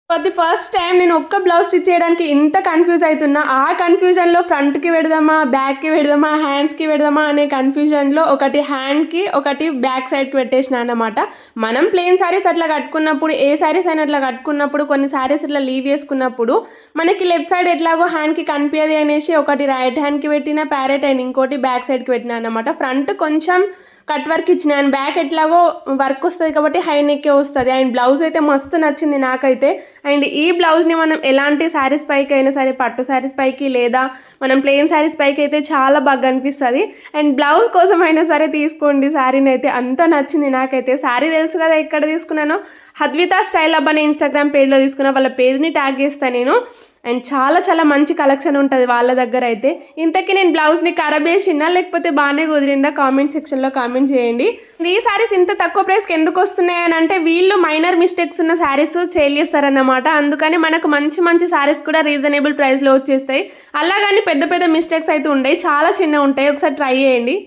For the first time నేను ఒక్క blouse stitch చేయడానికి ఇంత కన్ఫ్యూజ్ అవుతున్నా. ఆ కన్ఫ్యూజన్‌లో ఫ్రంట్‌కి పెడదామా, బ్యాక్‌కి పెడదామా, హ్యాండ్స్‌కి పెడదామా అనే కన్ఫ్యూజన్‌లో ఒకటి హ్యాండ్‌కి, ఒకటి బ్యాక్ సైడ్‌కి పెట్టేసినా అన్నమాట. మనం ప్లెయిన్ శారీస్ అట్లా కట్టుకున్నప్పుడు, ఏ శారీస్ అయినా అట్లా కట్టుకున్నప్పుడు, కొన్ని శారీస్ ఇట్లా లీవ్ చేసుకున్నప్పుడు మనకి లెఫ్ట్ సైడ్ ఎట్లాగో హ్యాండ్‌కి కనిపియది అనేసి ఒకటి రైట్ హ్యాండ్‌కి పెట్టిన ప్యారెట్ అండ్ ఇంకోటి బ్యాక్ సైడ్‌కి పెట్టినా అన్నమాట. ఫ్రంట్ కొంచెం కట్ వర్క్ ఇచ్చిన అండ్ బ్యాక్ ఎట్లాగో వర్క్ వస్తుంది కాబట్టి హై నెక్కే వస్తుంది. అండ్ బ్లౌజ్ అయితే మస్తు నచ్చింది నాకైతే. అండ్ ఈ బ్లౌజ్ని మనం ఎలాంటి శారీస్ పైకి అయినా సరే, పట్టు శారీస్ పైకి లేదా మనం ప్లెయిన్ శారీస్ పైకి అయితే చాలా బాగా కనిపిస్తుంది. అండ్ బ్లౌజ్ కోసం అయినా సరే తీసుకోండి శారీని అయితే, అంత నచ్చింది నాకైతే. శారీ తెలుసు కదా ఎక్కడ తీసుకున్నానో, హద్వితా స్టైల్ హబ్ అనే ఇన్స్టాగ్రామ్ పేజ్లో తీసుకున్నా. వాళ్ళ పేజ్ని ట్యాగ్ చేస్తాను నేను. అండ్ చాలా చాలా మంచి కలెక్షన్ ఉంటుంది వాళ్ళ దగ్గర అయితే. ఇంతకీ నేను బ్లౌజ్ని ఖరాబ్ చేసినా లేకపోతే బాగానే కుదిరిందా కామెంట్ సెక్షన్లో కామెంట్ చేయండి. ఈ శారీస్ ఇంత తక్కువ ప్రైస్కి ఎందుకు వస్తున్నాయి అని అంటే, వీళ్ళు మైనర్ మిస్టేక్స్ ఉన్న శారీస్ సేల్ చేస్తారన్నమాట. అందుకని మనకు మంచి మంచి శారీస్ కూడా రీజనబుల్ ప్రైస్లో వచ్చేస్తాయి. అలాగని పెద్ద పెద్ద మిస్టేక్స్ అయితే ఉండవు, చాలా చిన్న ఉంటాయి. ఒకసారి ట్రై చేయండి.